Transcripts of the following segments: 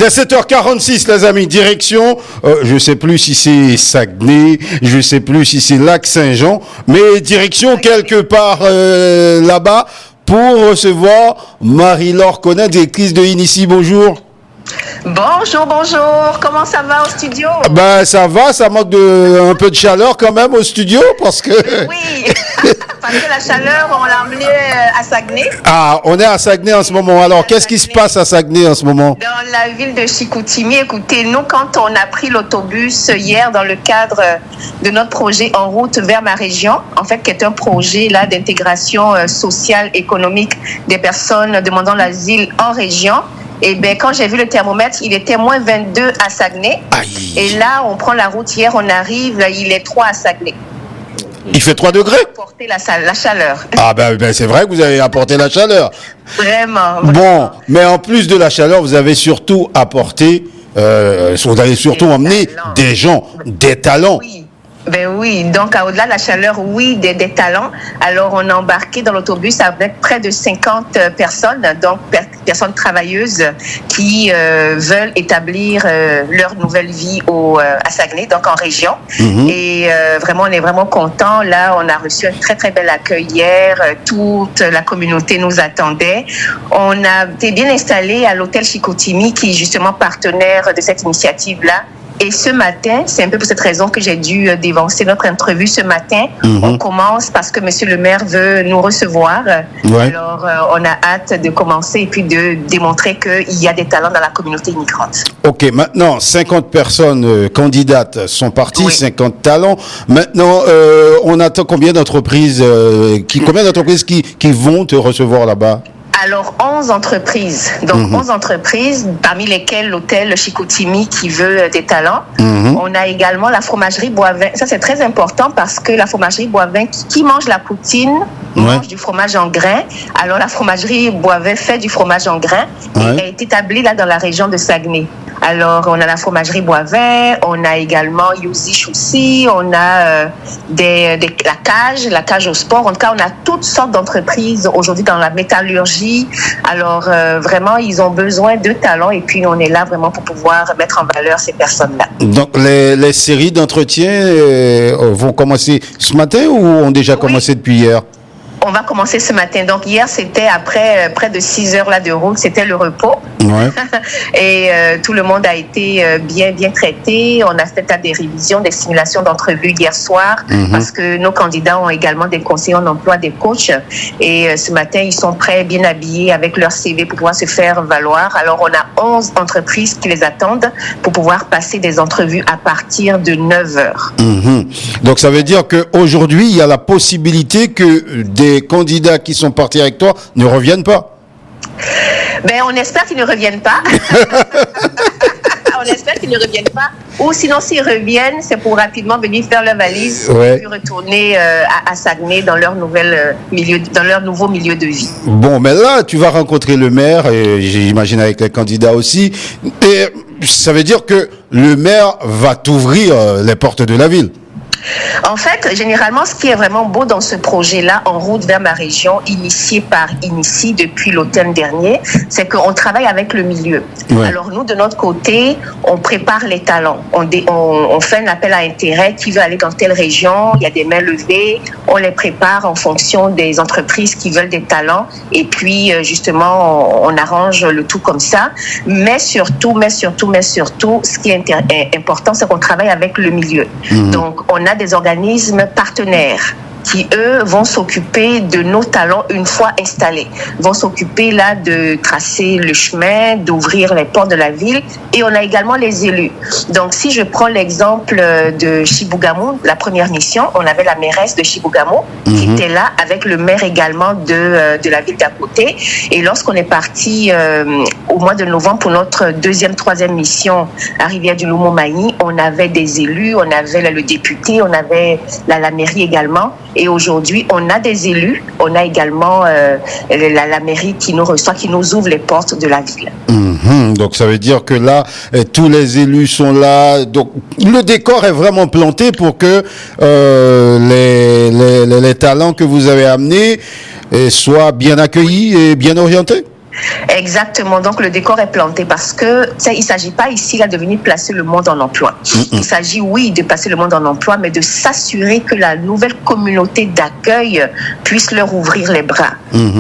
Il est 7h46, les amis, direction, je ne sais plus si c'est Saguenay, je ne sais plus si c'est Lac-Saint-Jean, mais direction quelque part là-bas pour recevoir Marie-Laure Connet, directrice de Inici. Bonjour. Bonjour, bonjour. Comment ça va au studio? Ben ça va, ça manque un peu de chaleur quand même au studio parce que... Oui, parce que la chaleur, on l'a emmenée à Saguenay. Ah, on est à Saguenay en ce moment. Alors, qu'est-ce qui se passe à Saguenay en ce moment? Dans la ville de Chicoutimi, écoutez, nous, quand on a pris l'autobus hier dans le cadre de notre projet En route vers ma région, en fait, qui est un projet là d'intégration sociale, économique des personnes demandant l'asile en région, et bien, quand j'ai vu le thermomètre, il était moins 22 à Saguenay. Aïe. Et là, on prend la route hier, on arrive, il est 3 à Saguenay. Il fait 3 degrés? Apporter la chaleur. Ah ben c'est vrai que vous avez apporté la chaleur. Vraiment. Bon, mais en plus de la chaleur, vous avez surtout apporté, vous avez surtout emmené des gens, des talents. Oui. Ben oui, donc au-delà de la chaleur, oui, des talents. Alors, on a embarqué dans l'autobus avec près de 50 personnes, donc personnes travailleuses qui veulent établir leur nouvelle vie à Saguenay, donc en région. Et vraiment, on est vraiment contents. Là, on a reçu un très, très bel accueil hier. Toute la communauté nous attendait. On a été bien installés à l'hôtel Chicoutimi, qui est justement partenaire de cette initiative-là. Et ce matin, c'est un peu pour cette raison que j'ai dû dévancer notre entrevue ce matin. On commence parce que monsieur le maire veut nous recevoir. Ouais. Alors, on a hâte de commencer et puis de démontrer qu'il y a des talents dans la communauté immigrante. OK, maintenant, 50 personnes candidates sont parties, oui. 50 talents. Maintenant, on attend combien d'entreprises qui vont te recevoir là-bas? Alors, 11 entreprises. Donc, 11 entreprises, parmi lesquelles l'hôtel Chicoutimi qui veut des talents. On a également la fromagerie Boivin. Ça, c'est très important parce que la fromagerie Boivin, qui mange la poutine, mange du fromage en grains. Alors, la fromagerie Boivin fait du fromage en grains et elle est établie là dans la région de Saguenay. Alors, on a la fromagerie Boivin, on a également Yuzi Choussi, on a la cage au sport. En tout cas, on a toutes sortes d'entreprises aujourd'hui dans la métallurgie. Alors, vraiment, ils ont besoin de talents et puis on est là vraiment pour pouvoir mettre en valeur ces personnes-là. Donc, les séries d'entretien vont commencer ce matin ou ont déjà commencé depuis hier? On va commencer ce matin. Donc, hier, c'était après près de 6 heures là, de route. C'était le repos. Ouais. Et tout le monde a été bien traité. On a fait des révisions, des simulations d'entrevues hier soir parce que nos candidats ont également des conseillers en emploi, des coachs. Et ce matin, ils sont prêts, bien habillés avec leur CV pour pouvoir se faire valoir. Alors, on a 11 entreprises qui les attendent pour pouvoir passer des entrevues à partir de 9 heures. Donc, ça veut dire qu'aujourd'hui, il y a la possibilité que des candidats qui sont partis avec toi ne reviennent pas? Ben, on espère qu'ils ne reviennent pas. On espère qu'ils ne reviennent pas. Ou sinon, s'ils reviennent, c'est pour rapidement venir faire leur valise et puis retourner à Saguenay dans leur nouveau milieu de vie. Bon, mais là, tu vas rencontrer le maire, et j'imagine avec les candidats aussi. Et ça veut dire que le maire va t'ouvrir les portes de la ville. En fait, généralement, ce qui est vraiment beau dans ce projet-là, En route vers ma région, initié par Inici depuis l'automne dernier, c'est qu'on travaille avec le milieu. Ouais. Alors, nous, de notre côté, on prépare les talents. On fait un appel à intérêt qui veut aller dans telle région, il y a des mains levées, on les prépare en fonction des entreprises qui veulent des talents et puis, justement, on arrange le tout comme ça. Mais surtout, ce qui est important, c'est qu'on travaille avec le milieu. Donc, on a des organismes partenaires qui, eux, vont s'occuper de nos talents une fois installés. Vont s'occuper là de tracer le chemin, d'ouvrir les portes de la ville. Et on a également les élus. Donc, si je prends l'exemple de Chibougamau, la première mission, on avait la mairesse de Chibougamau qui était là avec le maire également de la ville d'à côté. Et lorsqu'on est parti au mois de novembre pour notre troisième mission à Rivière-du-Loup-Montmagny, on avait des élus, on avait le député, on avait la mairie également. Et aujourd'hui, on a des élus, on a également la mairie qui nous reçoit, qui nous ouvre les portes de la ville. Donc ça veut dire que là, tous les élus sont là. Donc le décor est vraiment planté pour que les talents que vous avez amenés soient bien accueillis et bien orientés. Exactement. Donc, le décor est planté parce que il ne s'agit pas ici là, de venir placer le monde en emploi. Il s'agit, oui, de placer le monde en emploi, mais de s'assurer que la nouvelle communauté d'accueil puisse leur ouvrir les bras.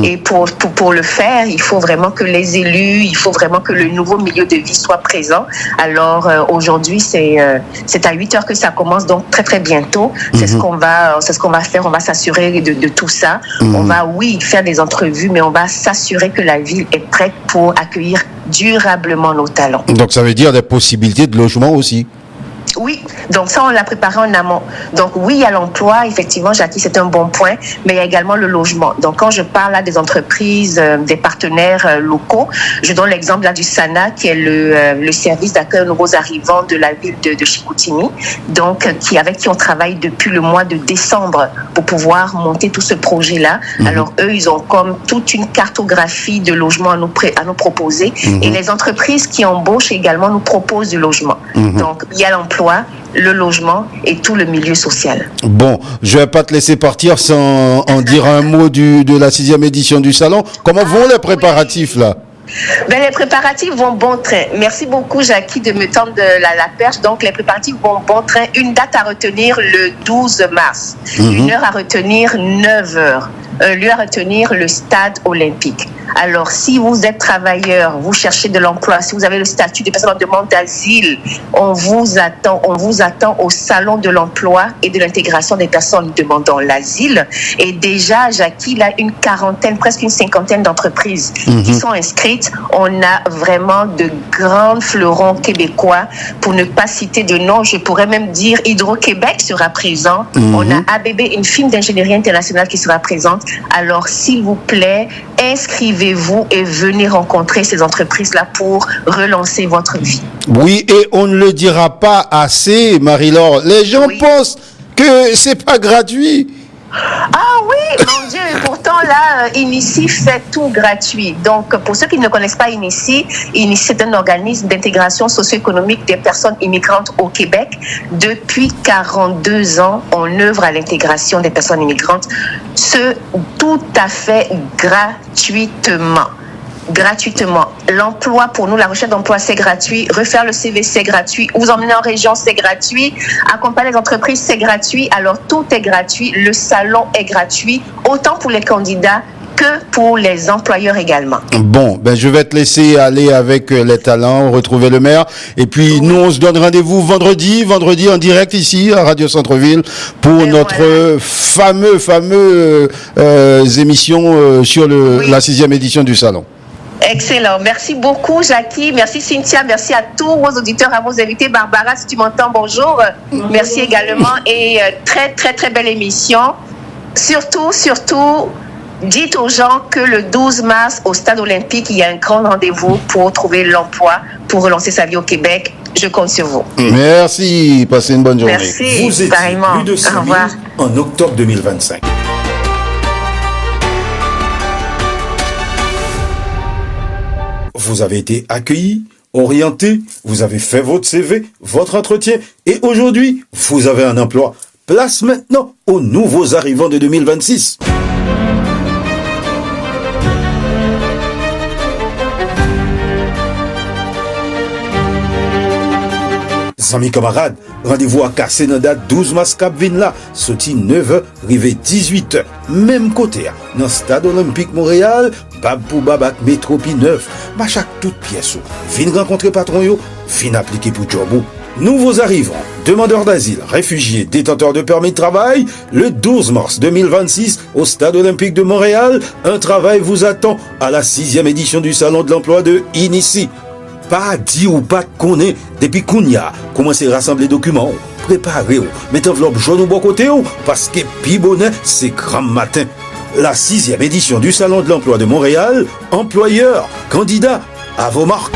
Et pour le faire, il faut vraiment que les élus, il faut vraiment que le nouveau milieu de vie soit présent. Alors, aujourd'hui, c'est à 8h que ça commence, donc très, très bientôt. C'est ce qu'on va faire. On va s'assurer de tout ça. On va, oui, faire des entrevues, mais on va s'assurer que la ville est prête pour accueillir durablement nos talents. Donc ça veut dire des possibilités de logement aussi. Oui, donc ça, on l'a préparé en amont. Donc oui, il y a l'emploi, effectivement, Jackie, c'est un bon point, mais il y a également le logement. Donc quand je parle là des entreprises, des partenaires locaux, je donne l'exemple là du SANA, qui est le service d'accueil aux nouveaux arrivants de la ville de Chicoutimi, donc avec qui on travaille depuis le mois de décembre pour pouvoir monter tout ce projet-là. Alors eux, ils ont comme toute une cartographie de logements à nous proposer, et les entreprises qui embauchent également nous proposent du logement. Donc il y a l'emploi, le logement et tout le milieu social. Bon, je vais pas te laisser partir sans en dire un mot de la 6e édition du salon. Comment vont les préparatifs là? Ben, les préparatifs vont bon train. Merci beaucoup, Jackie, de me tendre la perche. Donc, les préparatifs vont bon train. Une date à retenir le 12 mars. Une heure à retenir 9h. Un lieu à retenir le stade olympique. Alors, si vous êtes travailleur, vous cherchez de l'emploi, si vous avez le statut de personne en demande d'asile, on vous attend au salon de l'emploi et de l'intégration des personnes demandant l'asile. Et déjà, Jackie, il a une quarantaine, presque une cinquantaine d'entreprises qui sont inscrites. On a vraiment de grands fleurons québécois. Pour ne pas citer de nom, je pourrais même dire Hydro-Québec sera présent. On a ABB, une firme d'ingénierie internationale qui sera présente. Alors, s'il vous plaît, inscrivez-vous et venez rencontrer ces entreprises-là pour relancer votre vie. Oui, et on ne le dira pas assez, Marie-Laure. Les gens pensent que c'est pas gratuit. Ah oui, mon Dieu, et pourtant là, Inici fait tout gratuit. Donc, pour ceux qui ne connaissent pas Inici, c'est un organisme d'intégration socio-économique des personnes immigrantes au Québec. Depuis 42 ans, on œuvre à l'intégration des personnes immigrantes, ce tout à fait gratuitement. L'emploi, pour nous, la recherche d'emploi, c'est gratuit. Refaire le CV, c'est gratuit. Vous emmener en région, c'est gratuit. Accompagner les entreprises, c'est gratuit. Alors, tout est gratuit. Le salon est gratuit, autant pour les candidats que pour les employeurs également. Bon, ben je vais te laisser aller avec les talents, retrouver le maire. Et puis, nous, on se donne rendez-vous vendredi en direct ici, à Radio Centre-Ville, pour notre fameux émission sur la 6e édition du salon. Excellent. Merci beaucoup, Jackie. Merci, Cynthia. Merci à tous vos auditeurs, à vos invités. Barbara, si tu m'entends, bonjour. Merci également. Et très, très, très belle émission. Surtout, dites aux gens que le 12 mars, au Stade olympique, il y a un grand rendez-vous pour trouver l'emploi, pour relancer sa vie au Québec. Je compte sur vous. Merci. Passez une bonne journée. Merci. Vous étiez plus de 100 000 en octobre 2025. Vous avez été accueilli, orienté, vous avez fait votre CV, votre entretien, et aujourd'hui, vous avez un emploi. Place maintenant aux nouveaux arrivants de 2026. Amis camarades, rendez-vous à Cassé dans date 12 mars Cap Vinla, sorti 9h, rivé 18h, même côté, dans Stade Olympique Montréal, bab pour babak métro pi 9, machak toute pièce, vin rencontrer patron yo, vin appliquer pour job. Nouveaux arrivants, demandeurs d'asile, réfugiés, détenteurs de permis de travail, le 12 mars 2026 au Stade Olympique de Montréal, un travail vous attend à la 6e édition du Salon de l'Emploi de Inici. Pas dit ou pas connaît depuis Kounia, commencez à rassembler documents, préparez-vous, mettez enveloppe jaune au bon côté, parce que pi bonnet, c'est grand matin. La 6e édition du Salon de l'Emploi de Montréal, employeurs, candidats, à vos marques.